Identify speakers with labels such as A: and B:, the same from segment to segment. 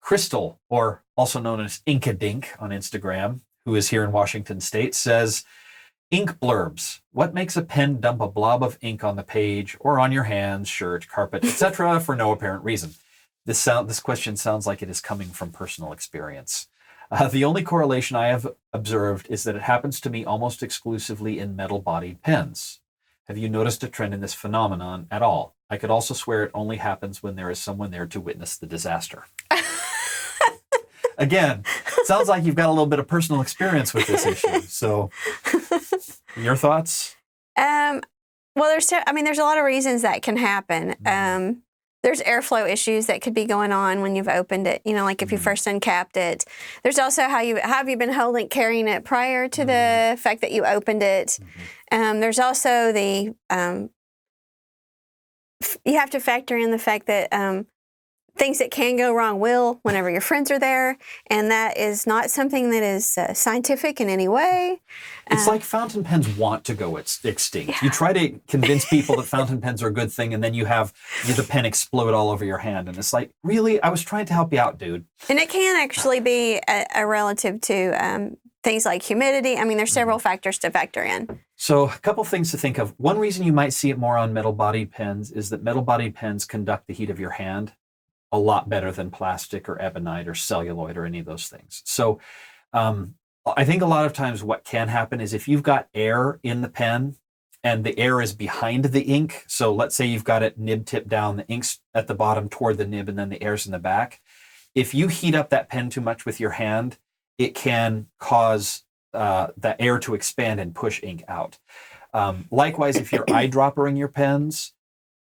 A: Crystal, or also known as Inkadink on Instagram, who is here in Washington State, says, ink blurbs. What makes a pen dump a blob of ink on the page or on your hands, shirt, carpet, etc. for no apparent reason? This question sounds like it is coming from personal experience. The only correlation I have observed is that it happens to me almost exclusively in metal-bodied pens. Have you noticed a trend in this phenomenon at all? I could also swear it only happens when there is someone there to witness the disaster. Again, sounds like you've got a little bit of personal experience with this issue. So, your thoughts?
B: Well, there's a lot of reasons that can happen. There's airflow issues that could be going on when you've opened it. You know, like if you first uncapped it. There's also how you been carrying it prior to the fact that you opened it. There's also the you have to factor in the fact that things that can go wrong will whenever your friends are there, and that is not something that is scientific in any way.
A: It's like fountain pens want to go extinct. Yeah. You try to convince people that fountain pens are a good thing, and then you have the pen explode all over your hand, and it's like, really? I was trying to help you out, dude.
B: And it can actually be a relative to things like humidity. I mean, there's several factors to factor in.
A: So a couple things to think of. One reason you might see it more on metal-bodied pens is that metal-bodied pens conduct the heat of your hand a lot better than plastic or ebonite or celluloid or any of those things. So I think a lot of times what can happen is if you've got air in the pen and the air is behind the ink, so let's say you've got it nib tip down, the ink's at the bottom toward the nib and then the air's in the back. If you heat up that pen too much with your hand, it can cause the air to expand and push ink out. Likewise, if you're eyedroppering your pens,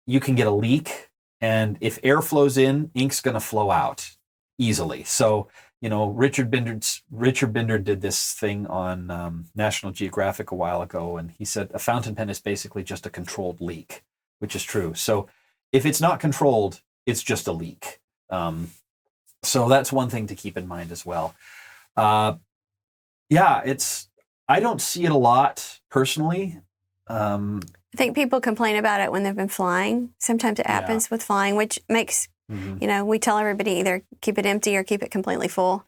A: you can get a leak. And if air flows in, ink's going to flow out easily. So, you know, Richard Binder did this thing on National Geographic a while ago, and he said a fountain pen is basically just a controlled leak, which is true. So if it's not controlled, it's just a leak. So that's one thing to keep in mind as well. I don't see it a lot personally.
B: I think people complain about it when they've been flying. Sometimes it happens with flying, which makes, we tell everybody either keep it empty or keep it completely full.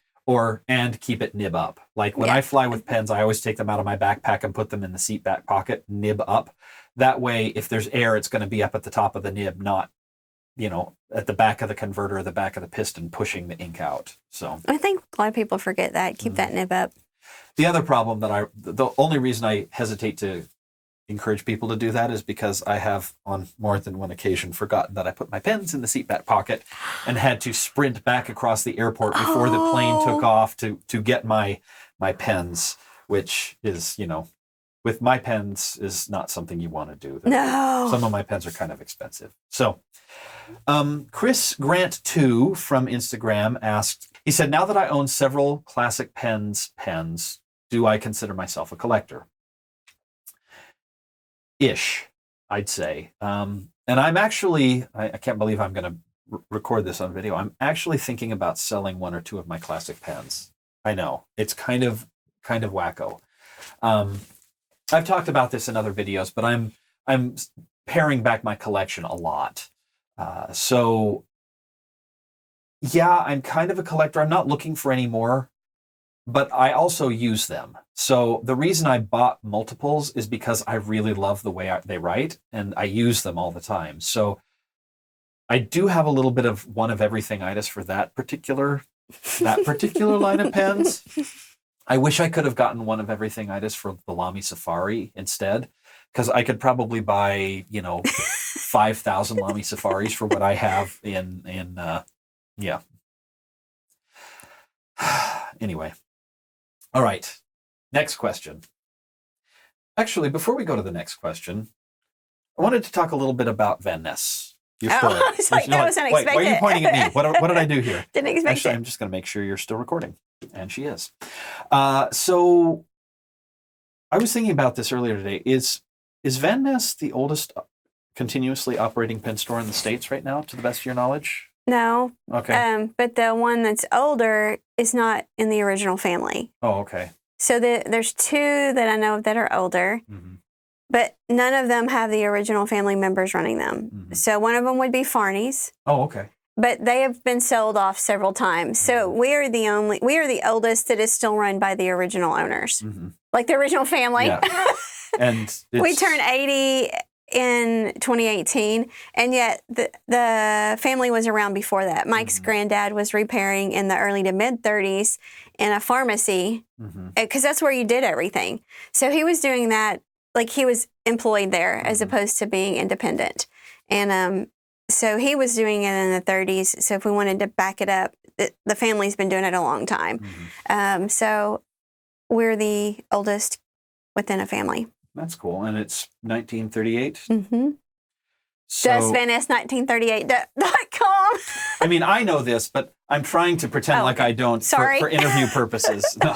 A: And keep it nib up. Like when I fly with pens, I always take them out of my backpack and put them in the seat back pocket, nib up. That way, if there's air, it's going to be up at the top of the nib, not, at the back of the converter or the back of the piston pushing the ink out. So
B: I think a lot of people forget that. Keep that nib up.
A: The other problem the only reason I hesitate to encourage people to do that is because I have on more than one occasion forgotten that I put my pens in the seat back pocket and had to sprint back across the airport before the plane took off to get my pens, which is, with my pens is not something you want to do.
B: No.
A: Some of my pens are kind of expensive. So Chris Grant 2 from Instagram asked, he said, now that I own several classic pens, do I consider myself a collector? Ish, I'd say. And I'm actually, I can't believe I'm going to record this on video. I'm actually thinking about selling one or two of my classic pens. I know, it's kind of wacko. I've talked about this in other videos, but I'm paring back my collection a lot. So yeah, I'm kind of a collector. I'm not looking for any more, but I also use them. So the reason I bought multiples is because I really love the way they write, and I use them all the time. So I do have a little bit of one of everything-itis for that particular line of pens. I wish I could have gotten one of everything-itis for the Lamy Safari instead, because I could probably buy, 5,000 Lamy Safaris for what I have Anyway. All right. Next question. Actually, before we go to the next question, I wanted to talk a little bit about Vanness.
B: It's like, that was unexpected.
A: Wait, why are you pointing at me? What did I do here?
B: Didn't expect
A: Actually,
B: it.
A: I'm just going to make sure you're still recording. And she is. So I was thinking about this earlier today. Is Vanness the oldest continuously operating pen store in the States right now, to the best of your knowledge?
B: No.
A: Okay.
B: But the one that's older is not in the original family.
A: Oh, okay.
B: So there's two that I know of that are older, but none of them have the original family members running them. So one of them would be Farney's.
A: Oh, okay.
B: but they have been sold off several times. So we are the oldest that is still run by the original owners, like the original family.
A: Yeah. And
B: we turned 80 in 2018, and yet the family was around before that. Mike's granddad was repairing in the early to mid 30s in a pharmacy, because that's where you did everything. So he was doing that, like he was employed there as opposed to being independent. And so he was doing it in the 30s. So if we wanted to back it up, the family's been doing it a long time. So we're the oldest within a family.
A: That's cool. And it's 1938?
B: So, TWSBI1938.com.
A: I mean, I know this, but I'm trying to pretend like I don't for interview purposes. No.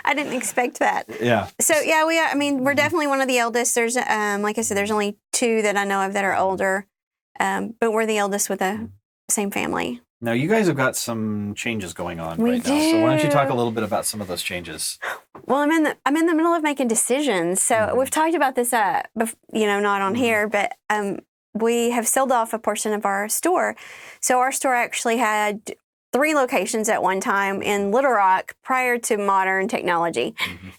B: I didn't expect that.
A: Yeah.
B: So, yeah, we're definitely one of the eldest. There's, like I said, there's only 2 that I know of that are older, but we're the eldest with the same family.
A: Now, you guys have got some changes going on right now. So why don't you talk a little bit about some of those changes?
B: Well, I'm in the middle of making decisions. So we've talked about this, not on here, but we have sold off a portion of our store. So our store actually had 3 locations at one time in Little Rock prior to modern technology.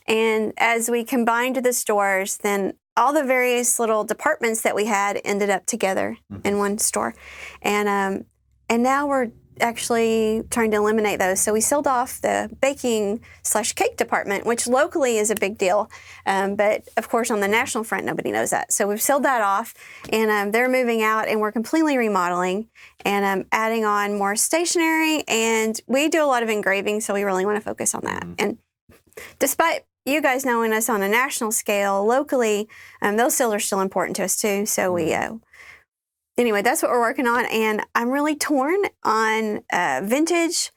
B: And as we combined the stores, then all the various little departments that we had ended up together in one store. And now we're actually trying to eliminate those. So we sold off the baking/cake department, which locally is a big deal. But of course, on the national front, nobody knows that. So we've sold that off, and they're moving out, and we're completely remodeling and adding on more stationery. And we do a lot of engraving, so we really want to focus on that. And despite you guys knowing us on a national scale, locally, those still are still important to us too. So we anyway, that's what we're working on, and I'm really torn on vintage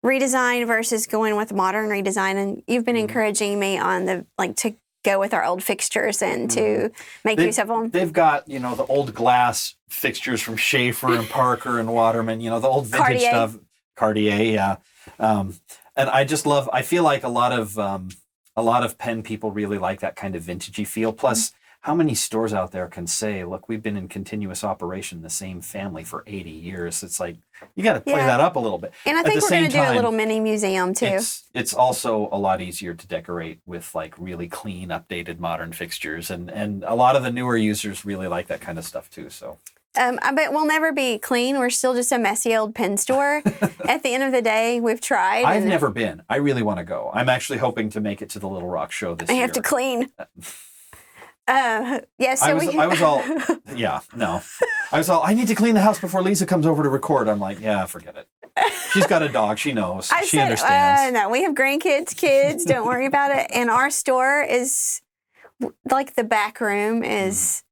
B: redesign versus going with modern redesign. And you've been encouraging me on to go with our old fixtures and to make use of them.
A: They've got the old glass fixtures from Schaefer and Parker and Waterman. The old vintage stuff, Cartier, yeah. And I just love. I feel like a lot of pen people really like that kind of vintagey feel. Plus. How many stores out there can say, look, we've been in continuous operation, the same family for 80 years? It's like, you got to play that up a little bit.
B: And I think we're going to do a little mini museum too.
A: It's also a lot easier to decorate with like really clean, updated, modern fixtures. And a lot of the newer users really like that kind of stuff too. So.
B: I bet we'll never be clean. We're still just a messy old pen store. At the end of the day, we've tried.
A: I've never been. I really want to go. I'm actually hoping to make it to the Little Rock show this year.
B: I have to clean.
A: I need to clean the house before Lisa comes over to record. I'm like, yeah, forget it. She's got a dog. She knows. She understands.
B: No, we have grandkids, kids. Don't worry about it. And our store is like the back room is,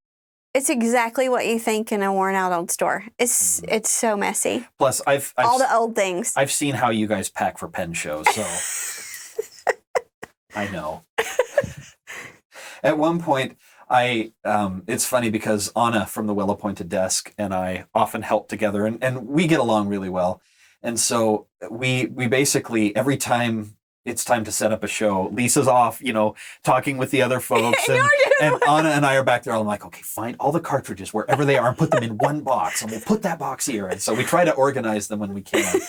B: it's exactly what you think in a worn out old store. It's so messy.
A: Plus, I've
B: all the old things.
A: I've seen how you guys pack for pen shows, so I know. At one point, it's funny because Anna from the Well-Appointed Desk and I often help together, and we get along really well. And so we basically, every time it's time to set up a show, Lisa's off, talking with the other folks. And Anna and I are back there. I'm like, okay, find all the cartridges wherever they are and put them in one box. And we'll put that box here. And so we try to organize them when we can.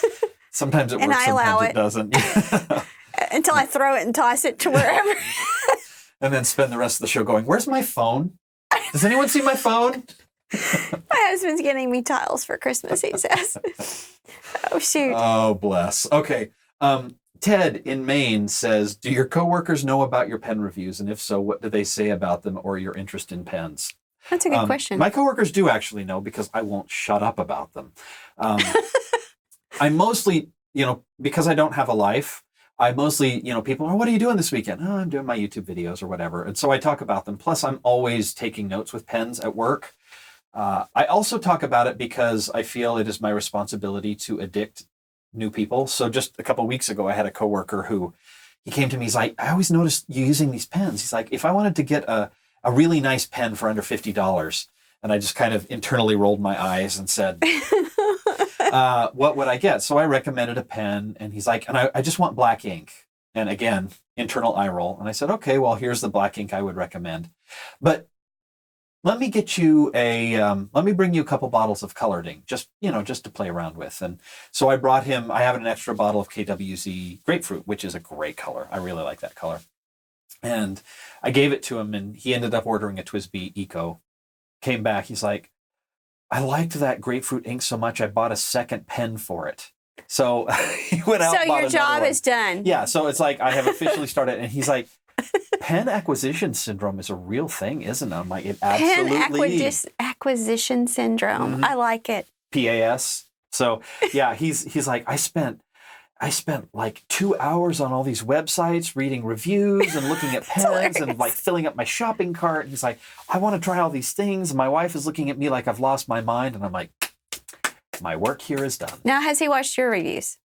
A: Sometimes it works, sometimes it doesn't.
B: Until I throw it and toss it to wherever.
A: And then spend the rest of the show going, where's my phone? Does anyone see my phone?
B: My husband's getting me tiles for Christmas, he says. Oh, shoot.
A: Oh, bless. Okay. Ted in Maine says, do your coworkers know about your pen reviews? And if so, what do they say about them or your interest in pens?
B: That's a good question.
A: My coworkers do actually know because I won't shut up about them. I mostly, because I don't have a life, I mostly, people are, what are you doing this weekend? Oh, I'm doing my YouTube videos or whatever. And so I talk about them. Plus, I'm always taking notes with pens at work. I also talk about it because I feel it is my responsibility to addict new people. So just a couple of weeks ago, I had a coworker who, he came to me, he's like, I always noticed you using these pens. He's like, if I wanted to get a really nice pen for under $50, and I just kind of internally rolled my eyes and said, what would I get? So I recommended a pen, and he's like, and I just want black ink. And again, internal eye roll. And I said, okay, well, here's the black ink I would recommend. But let me get you let me bring you a couple bottles of colored ink, just to play around with. And so I brought him, I have an extra bottle of KWZ grapefruit, which is a great color. I really like that color. And I gave it to him, and he ended up ordering a TWSBI Eco. Came back, he's like, I liked that grapefruit ink so much, I bought a second pen for it. So he went out.
B: So
A: and bought
B: your job
A: one.
B: is done.
A: Yeah. So it's like I have officially started, and he's like, pen acquisition syndrome is a real thing, isn't it? I'm like, it absolutely.
B: Pen acquisition syndrome. I like it.
A: PAS. So yeah, he's like, I spent like 2 hours on all these websites reading reviews and looking at pens and like filling up my shopping cart. And he's like, I want to try all these things. And my wife is looking at me like I've lost my mind. And I'm like, my work here is done.
B: Now, has he watched your reviews?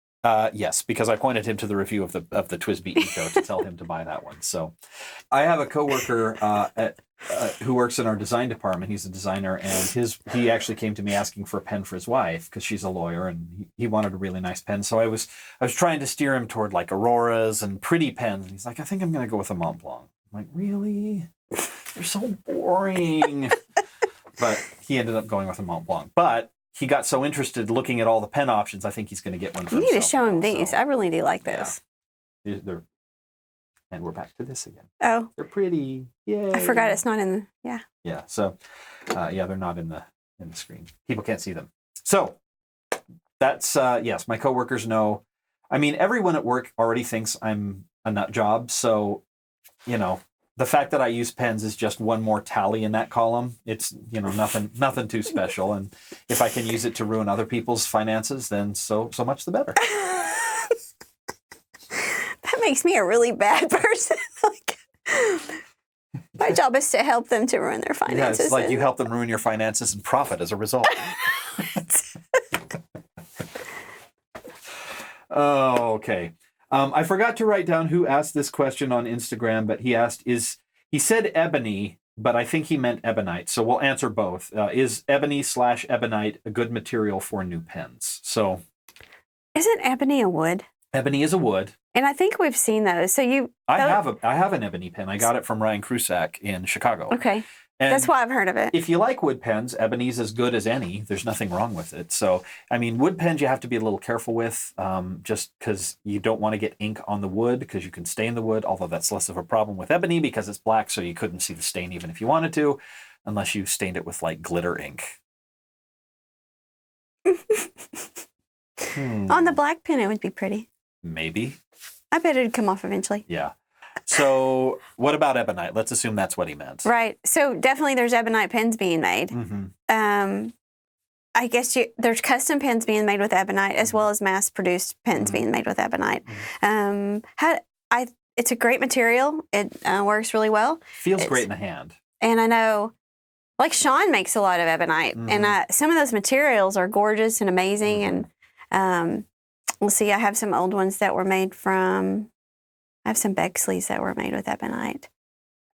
A: Yes, because I pointed him to the review of the TWSBI Eco to tell him to buy that one. So I have a coworker who works in our design department. He's a designer, and he actually came to me asking for a pen for his wife because she's a lawyer, and he wanted a really nice pen. So I was trying to steer him toward like Auroras and pretty pens. And he's like, I think I'm going to go with a Mont Blanc. I'm like, really? They're so boring. But he ended up going with a Mont Blanc. But he got so interested looking at all the pen options, I think he's going to get one for himself.
B: You need to show him these. I really do like this.
A: Yeah. And we're back to this again.
B: Oh.
A: They're pretty. Yay.
B: I forgot it's not in the, yeah.
A: Yeah, so, they're not in the screen. People can't see them. So, that's, yes, my coworkers know. I mean, everyone at work already thinks I'm a nut job, so, the fact that I use pens is just one more tally in that column. It's, nothing too special. And if I can use it to ruin other people's finances, then so much the better.
B: That makes me a really bad person. My job is to help them to ruin their finances.
A: Yeah, it's like you help them ruin your finances and profit as a result. Oh, okay. I forgot to write down who asked this question on Instagram, but he said ebony, but I think he meant ebonite. So we'll answer both. Is ebony/ebonite a good material for new pens? So,
B: isn't ebony a wood?
A: Ebony is a wood.
B: And I think we've seen those. So
A: I have an ebony pen. I got it from Ryan Krusak in Chicago.
B: Okay.
A: And
B: that's why I've heard of it.
A: If you like wood pens, ebony's as good as any. There's nothing wrong with it. So, I mean, wood pens you have to be a little careful with, just because you don't want to get ink on the wood because you can stain the wood, although that's less of a problem with ebony because it's black, so you couldn't see the stain even if you wanted to, unless you stained it with, like, glitter ink.
B: On the black pen, it would be pretty.
A: Maybe.
B: I bet it'd come off eventually.
A: Yeah. So what about ebonite? Let's assume that's what he meant.
B: Right. So definitely there's ebonite pens being made.
A: Mm-hmm.
B: I guess there's custom pens being made with ebonite as well as mass-produced pens being made with ebonite. It's a great material. It works really well.
A: Feels great in the hand.
B: And I know, like Sean makes a lot of ebonite, and some of those materials are gorgeous and amazing. And we'll see, I have some old ones that were made from... I have some Bexleys that were made with ebonite.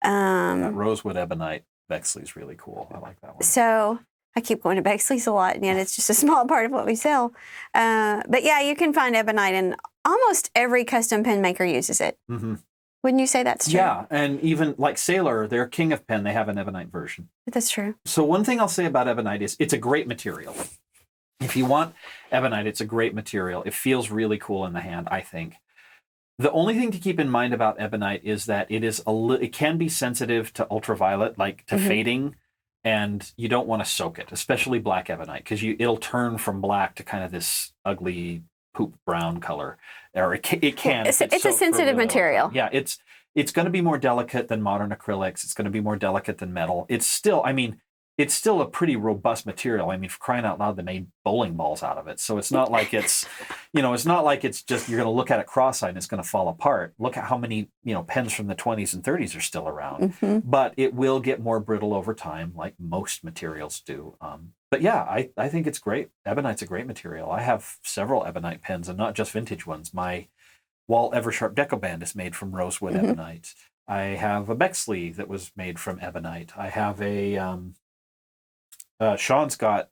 A: That rosewood ebonite Bexley is really cool. I like that one.
B: So I keep going to Bexley's a lot, and yet it's just a small part of what we sell. But yeah, you can find ebonite, and almost every custom pen maker uses it. Mm-hmm. Wouldn't you say that's true?
A: Yeah, and even like Sailor, their King of Pen, they have an ebonite version.
B: That's true.
A: So one thing I'll say about ebonite is it's a great material. If you want ebonite, it's a great material. It feels really cool in the hand, I think. The only thing to keep in mind about ebonite is that it can be sensitive to ultraviolet, like to fading, and you don't want to soak it, especially black ebonite, because it'll turn from black to kind of this ugly poop brown color, or it can.
B: It's a sensitive material.
A: Yeah, it's going to be more delicate than modern acrylics. It's going to be more delicate than metal. It's still a pretty robust material. I mean, for crying out loud, they made bowling balls out of it. So it's not like it's just, you're going to look at it cross-eyed and it's going to fall apart. Look at how many, pens from the 20s and 30s are still around. Mm-hmm. But it will get more brittle over time, like most materials do. But yeah, I think it's great. Ebonite's a great material. I have several ebonite pens, and not just vintage ones. My Wall Eversharp Decoband is made from rosewood ebonite. I have a Bexley that was made from ebonite. I have a... Sean's got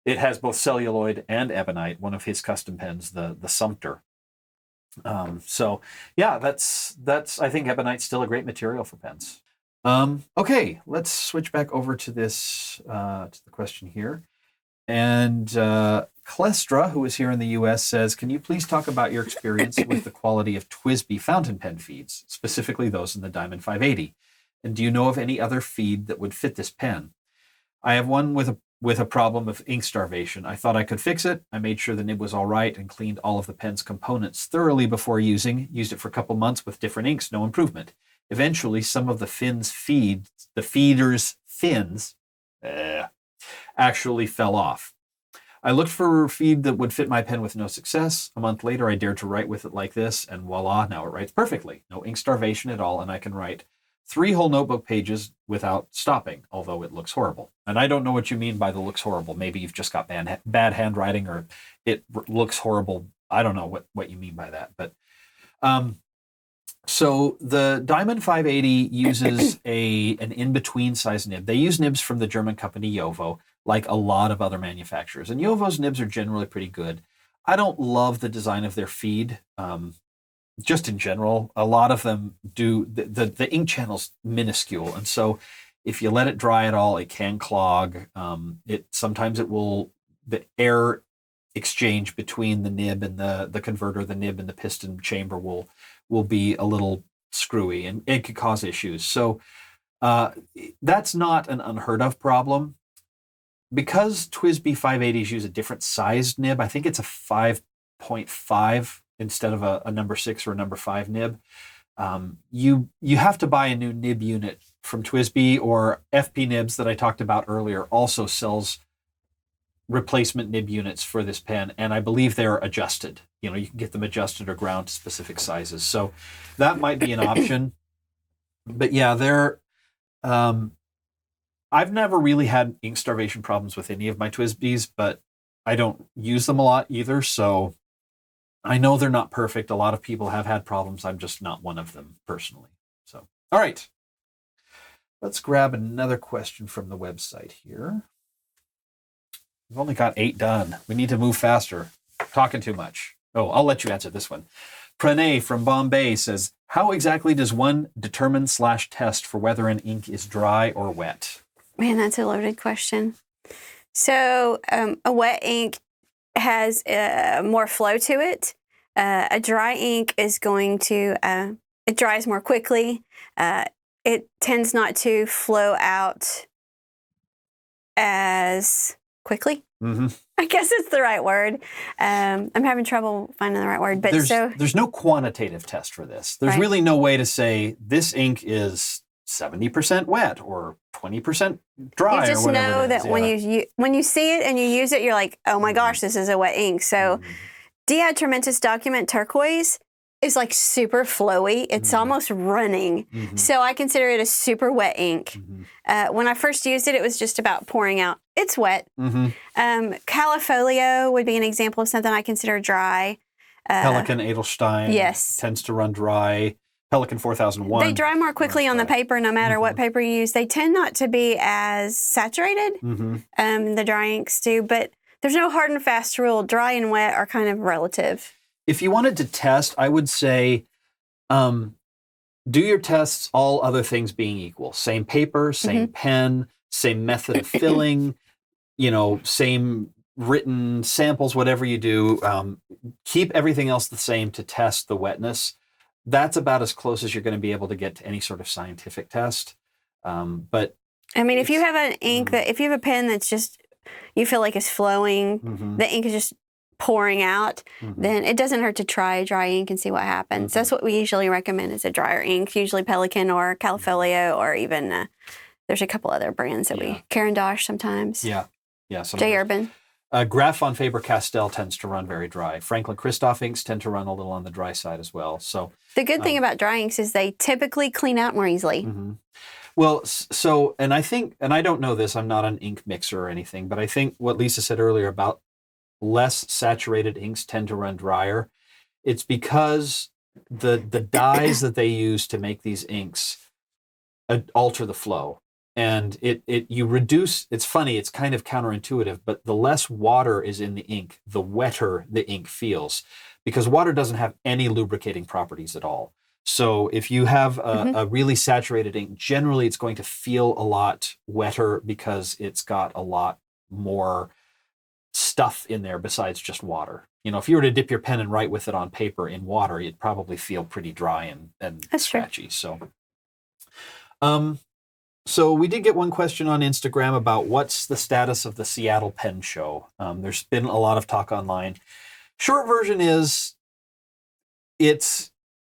A: it has both celluloid and ebonite, one of his custom pens, the Sumter. So yeah, that's I think ebonite's still a great material for pens. Okay, let's switch back over to this, to the question here. And Clestra, who is here in the US, says, can you please talk about your experience with the quality of TWSBI fountain pen feeds, specifically those in the Diamond 580? And do you know of any other feed that would fit this pen? I have one with a problem of ink starvation. I thought I could fix it. I made sure the nib was all right and cleaned all of the pen's components thoroughly before using. Used it for a couple months with different inks, no improvement. Eventually, some of the feeder's fins, actually fell off. I looked for a feed that would fit my pen with no success. A month later, I dared to write with it like this, and voila, now it writes perfectly. No ink starvation at all, and I can write 3 whole notebook pages without stopping, although it looks horrible. And I don't know what you mean by the looks horrible. Maybe you've just got bad handwriting, or it looks horrible. I don't know what you mean by that. But so the Diamond 580 uses an in-between size nib. They use nibs from the German company Jovo, like a lot of other manufacturers. And Jovo's nibs are generally pretty good. I don't love the design of their feed. Just in general, a lot of them do, the ink channel's minuscule. And so if you let it dry at all, it can clog. Sometimes the air exchange between the nib and the converter, the nib and the piston chamber will be a little screwy, and it could cause issues. So that's not an unheard of problem. Because TWSBI 580s use a different sized nib, I think it's a 5.5 instead of a number 6 or a number 5 nib. You have to buy a new nib unit from TWSBI, or FP Nibs that I talked about earlier also sells replacement nib units for this pen, and I believe they're adjusted. You can get them adjusted or ground to specific sizes. So that might be an option. But yeah, I've never really had ink starvation problems with any of my TWSBIs, but I don't use them a lot either. So I know they're not perfect. A lot of people have had problems. I'm just not one of them personally. So, all right. Let's grab another question from the website here. We've only got 8 done. We need to move faster. Talking too much. Oh, I'll let you answer this one. Pranay from Bombay says, how exactly does one determine/test for whether an ink is dry or wet?
B: Man, that's a loaded question. So a wet ink has more flow to it. A dry ink is going to, it dries more quickly. It tends not to flow out as quickly. Mm-hmm. I guess it's the right word. I'm having trouble finding the right word. But
A: there's no quantitative test for this. There's really no way to say this ink is 70% wet or 20% dry.
B: You just
A: or
B: know that when you see it and you use it, you're like, oh my gosh, this is a wet ink. So Dia Tormentis Document Turquoise is like super flowy. It's almost running. So I consider it a super wet ink. When I first used it, it was just about pouring out. It's wet. Califolio would be an example of something I consider dry.
A: Pelikan Edelstein tends to run dry. Pelikan 4001.
B: They dry more quickly on the paper, no matter what paper you use. They tend not to be as saturated. The dry inks do, but there's no hard and fast rule. Dry and wet are kind of relative.
A: If you wanted to test, I would say do your tests, all other things being equal. Same paper, same pen, same method of filling, same written samples, whatever you do. Keep everything else the same to test the wetness. That's about as close as you're going to be able to get to any sort of scientific test. But
B: I mean, if you have an ink if you have a pen that's just, you feel like it's flowing, the ink is just pouring out, then it doesn't hurt to try a dry ink and see what happens. That's what we usually recommend, is a drier ink, usually Pelikan or Califolio, or even there's a couple other brands that we, Caran d'Ache sometimes.
A: Yeah.
B: J. Urban.
A: Graf von Faber-Castell tends to run very dry. Franklin Christoph inks tend to run a little on the dry side as well. So
B: the good thing about dry inks is they typically clean out more easily.
A: Well, so, and I think, and I don't know this, I'm not an ink mixer or anything, but I think what Lisa said earlier about less saturated inks tend to run drier, it's because the dyes that they use to make these inks alter the flow. And you reduce, it's funny, it's kind of counterintuitive, but the less water is in the ink, the wetter the ink feels, because water doesn't have any lubricating properties at all. So if you have a really saturated ink, generally it's going to feel a lot wetter because it's got a lot more stuff in there besides just water. If you were to dip your pen and write with it on paper in water, it'd probably feel pretty dry and
B: That's
A: scratchy.
B: true.
A: So we did get one question on Instagram about what's the status of the Seattle Pen Show. There's been a lot of talk online. Short version is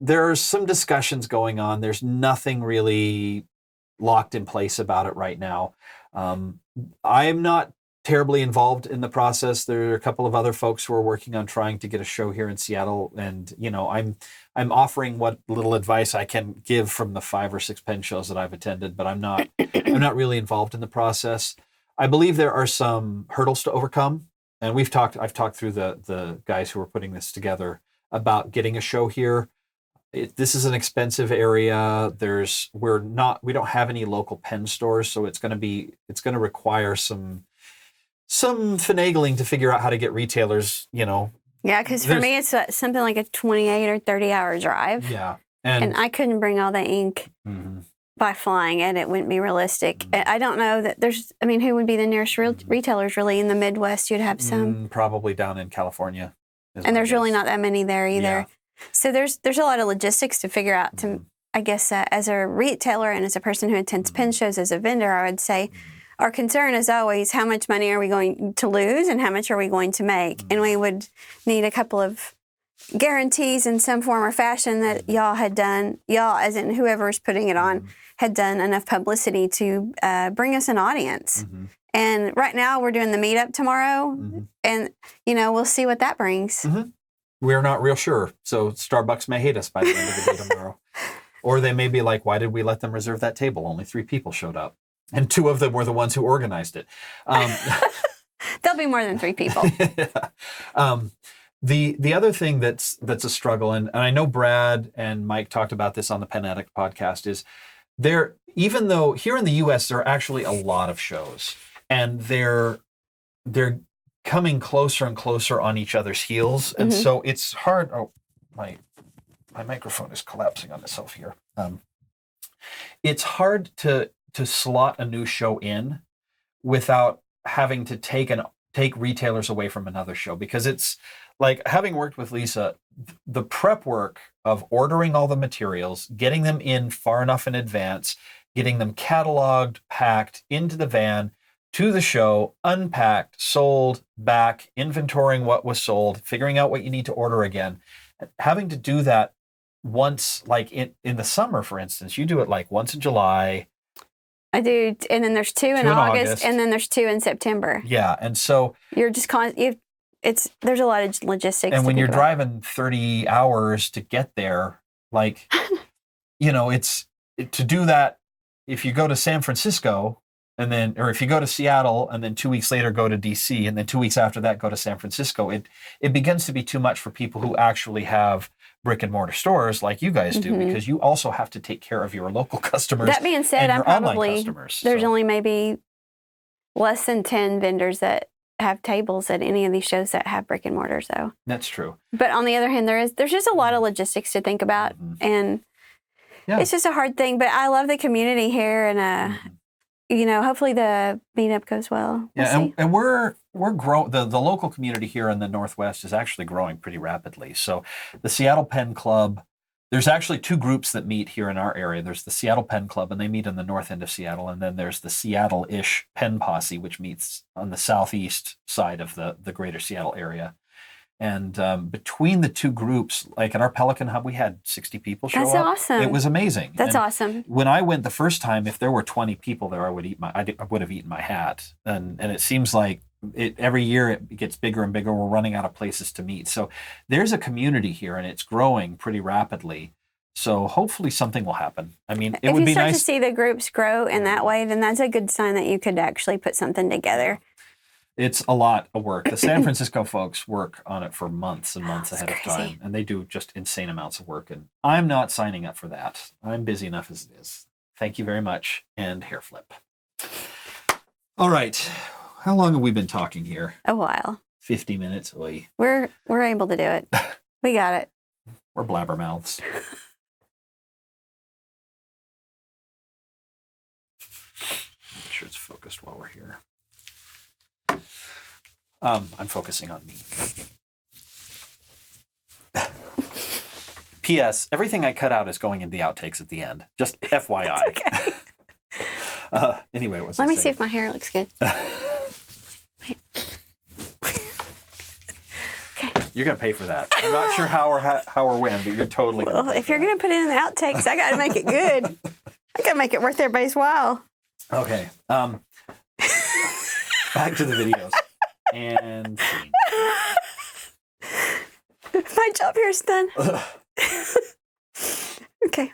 A: there's some discussions going on. There's nothing really locked in place about it right now. I'm not terribly involved in the process. There are a couple of other folks who are working on trying to get a show here in Seattle, and I'm offering what little advice I can give from the 5 or 6 pen shows that I've attended, but I'm not really involved in the process. I believe there are some hurdles to overcome, and I've talked through the guys who are putting this together about getting a show here. This is an expensive area. We don't have any local pen stores, so it's going to require some finagling to figure out how to get retailers,
B: Yeah, because for me, it's something like a 28 or 30-hour drive.
A: Yeah.
B: And I couldn't bring all the ink by flying it. It wouldn't be realistic. I don't know that who would be the nearest retailers really in the Midwest? You'd have some.
A: Probably down in California.
B: And there's really not that many there either. Yeah. So there's a lot of logistics to figure out I guess, as a retailer and as a person who attends pen shows as a vendor, I would say, our concern is always how much money are we going to lose and how much are we going to make? And we would need a couple of guarantees in some form or fashion that y'all as in whoever is putting it on, had done enough publicity to bring us an audience. And right now we're doing the meetup tomorrow, and we'll see what that brings.
A: We're not real sure. So Starbucks may hate us by the end of the day tomorrow. Or they may be like, why did we let them reserve that table? Only 3 people showed up. And 2 of them were the ones who organized it.
B: There'll be more than 3 people.
A: The other thing that's a struggle, and I know Brad and Mike talked about this on the Pen Addict podcast, is even though here in the U.S. there are actually a lot of shows, and they're coming closer and closer on each other's heels, and so it's hard. Oh, my microphone is collapsing on itself here. It's hard to slot a new show in without having to take retailers away from another show, because it's like, having worked with Lisa, the prep work of ordering all the materials, getting them in far enough in advance, getting them cataloged, packed into the van, to the show, unpacked, sold, back, inventorying what was sold, figuring out what you need to order again. Having to do that once, like in the summer, for instance, you do it like once in July.
B: I do, and then there's 2 in August, and then there's 2 in September.
A: Yeah, and so
B: you're just there's a lot of logistics.
A: And when you're driving 30 hours to get there, like, to do that, if you go to San Francisco or if you go to Seattle and then 2 weeks later go to DC and then 2 weeks after that go to San Francisco, it begins to be too much for people who actually have brick and mortar stores like you guys do, because you also have to take care of your local customers.
B: That being said, there's only maybe less than 10 vendors that have tables at any of these shows that have brick and mortar, though.
A: That's true.
B: But on the other hand, there's just a lot of logistics to think about, and it's just a hard thing. But I love the community here, and hopefully the meetup goes well.
A: And we're growing. The local community here in the Northwest is actually growing pretty rapidly. So the Seattle Pen Club, there's actually 2 groups that meet here in our area. There's the Seattle Pen Club, and they meet in the north end of Seattle. And then there's the Seattle-ish Pen Posse, which meets on the southeast side of the greater Seattle area. And between the 2 groups, like at our Pelican Hub, we had 60 people show up.
B: That's awesome.
A: It was amazing.
B: That's awesome.
A: When I went the first time, if there were 20 people there, I would have eaten my hat. And it seems like every year it gets bigger and bigger. We're running out of places to meet. So there's a community here, and it's growing pretty rapidly. So hopefully something will happen. I mean, it would be nice. If you start
B: to see the groups grow in that way, then that's a good sign that you could actually put something together.
A: It's a lot of work. The San Francisco folks work on it for months and months ahead of time, and they do just insane amounts of work. And I'm not signing up for that. I'm busy enough as it is. Thank you very much, and hair flip. All right. How long have we been talking here?
B: A while.
A: 50 minutes. Oy.
B: We're able to do it. We got it.
A: We're blabbermouths. focused while we're here. I'm focusing on me. P.S. Everything I cut out is going in the outtakes at the end. Just FYI.
B: Okay.
A: Anyway, what was
B: Let
A: I
B: me
A: saying?
B: see if my hair looks good.
A: You're going to pay for that. I'm not sure how or when, but you're totally going to
B: Well, if you're going to put it in the outtakes, I got to make it good. I got to make it worth everybody's while.
A: Okay. Back to the videos. And scene.
B: My job here is done. Okay.